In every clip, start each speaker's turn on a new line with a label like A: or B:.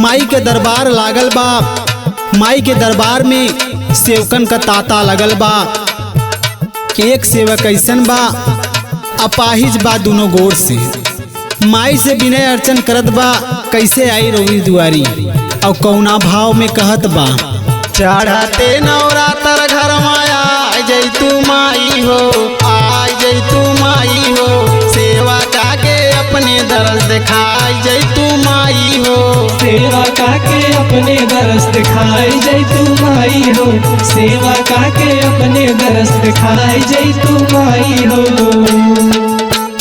A: माई के दरबार लागल बा। माई के दरबार में सेवकन का तांता लगल बा। एक सेवक ऐसन बा अपाहिज बा दोनों गोर से। माई से विनय अर्चन करत बा कैसे आई रउरी दुआरी। और कौना भाव में कहत बा, चढ़ते नवरात्र घर माया जय तू माई हो, आ जय तू माई हो। सेवा काके अपने दरस दिखाई जय तू माई हो।
B: सेवा काके अपने दरस दिखाई जय तू माई हो। सेवा काके अपने दरस दिखाई जय तू माई हो।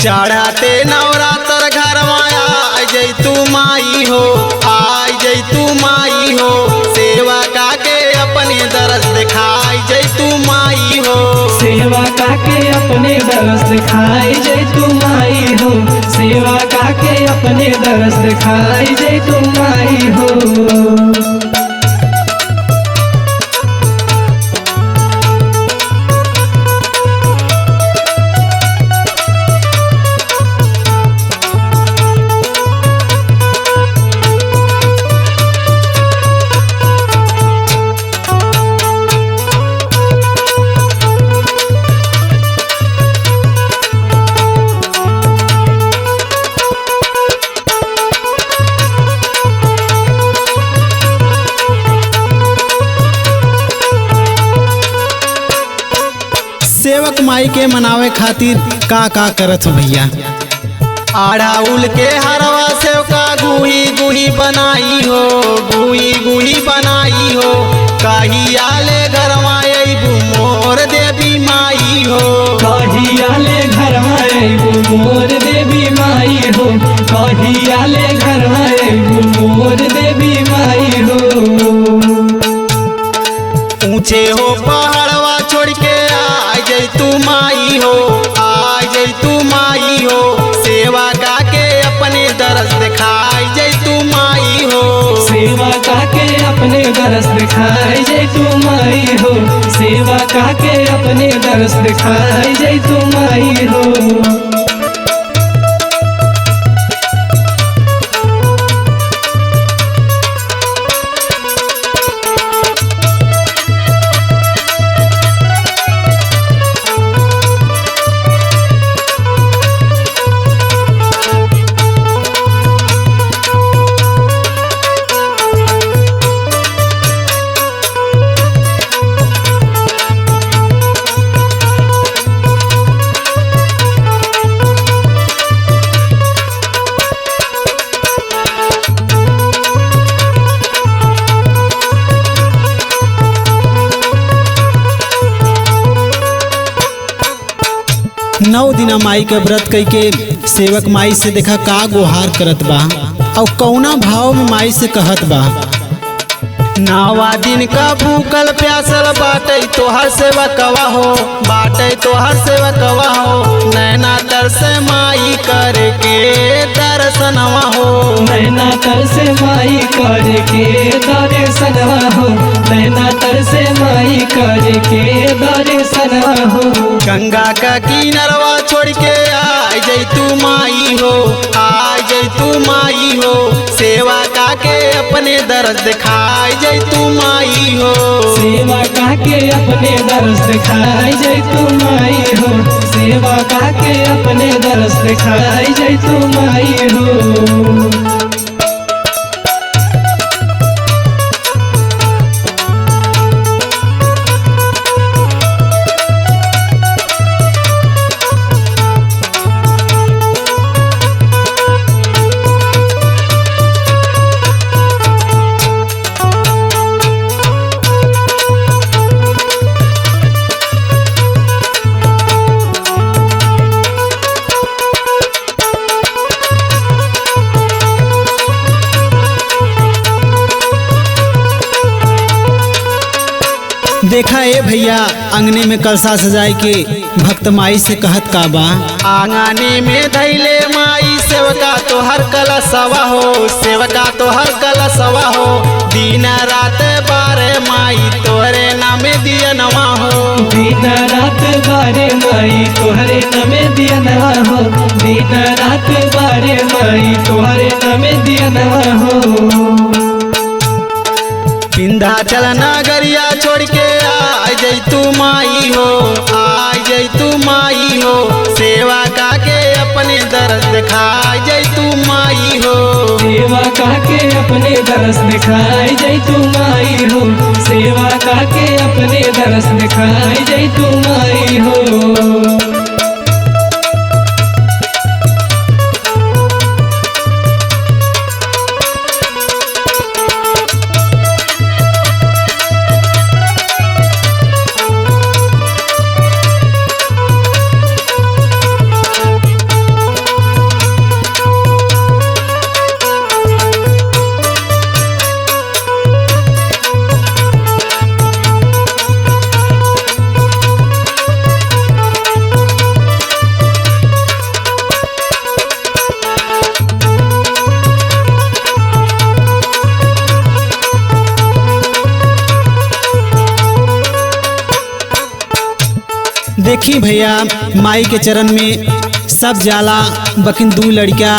A: चढ़ते नवरात्र घर माया जय तू माई हो, आ जय तू माई हो। सेवा काके अपने दरस दिखाई जय तू माई हो।
B: सेवा काके अपने दरस दिखाई जय तू माई हो। सेवा काके अपने दरस दिखाई जय तू माई हो।
A: सेवक माई के मनावे खातिर का करत हो भैया। आड़ाउल के हरवा सेवका गुही गुही बनाई हो, गुही गुही बनाई हो। कहिया ले घर माई मोर देवी माई हो।
B: कहिया ले घर माई मोर देवी माई हो। कहिया ले घर माई मोर देवी माई हो।
A: ऊंचे हो पहाड़वा छोड़ के आ जय तू माई हो, आ जय तू माई हो। सेवा काके अपने दरस दिखाई जय तू माई हो।
B: सेवा काके अपने दरस दिखाई जय तू माई हो। सेवा काके अपने दरस दिखाई जय तू माई हो।
A: नौ दिना माई के व्रत कई के सेवक माई से देखा का गुहार करत बा। और कौना भाव में माई से कहत बा, नवा दिन का भूखल प्यासल बाटे तोहर सेवकवा हो, बाटे तोहर सेवकवा हो। नैना तर से माई करके दर्शनवा हो।
B: नैना तर से माई करके दर्शनवा हो। नैना तर से माई करके दर्शनवा हो।
A: गंगा का किनारवा छोड़ के आ जय तू माई हो, आ जय तू माई हो। सेवा काके अपने दरस दिखाई जय तू माई हो।
B: सेवा काके अपने दरस दिखाई जय तू माई हो। सेवा काके अपने दरस दिखाई जय तू माई हो।
A: देखा ए भैया अंगने में कलसा सजाए के भक्त माई से कहत का बा, आंगने में धैले माई सेवका तो हर कलशवा हो, सेवका तो हर कलशवा हो। दिन रात बारे माई तोहरे नामे दिया नवा हो।
B: दिन रात बारे माई तोहरे नामे दिया नवा हो। दिन रात बारे माई तोहरे नामे दिया नवा हो।
A: विंध्याचल नगरिया छोड़ के आ जई तू माई हो, आ जई तू माई हो, सेवा काके अपने दर्द दिखा जई तू माई हो।
B: सेवा काके अपने दरस दिखाई जय तू माई हो, सेवा काके अपने दरस दिखाई जय तू माई हो।
A: देखी भैया माई के चरण में सब जाला, बकिन दू लड़किया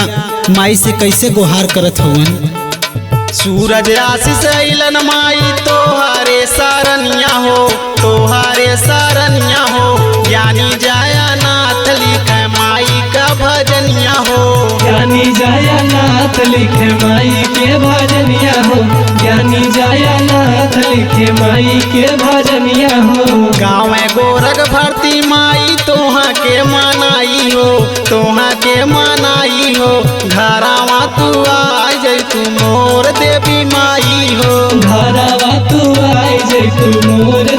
A: माई से कैसे गुहार करत हवन। सूरज आशीष अइलन माई तोहारे सरनिया हो, तोहारे सरनिया हो, ज्ञानी जाया नाथ लिखे माई का भजनिया हो।
B: ज्ञानी जाया नाथ लिखे माई के भजनिया हो, ज्ञानी जाया नाथ लिखे माई के भजनिया हो।
A: गाँव गोरख भरती माई तोहा के मनाई हो, तोहा के मनाई हो, घरावा तू आ जई तू मोर देवी माई हो।
B: घरावा तू आई जय तू मोर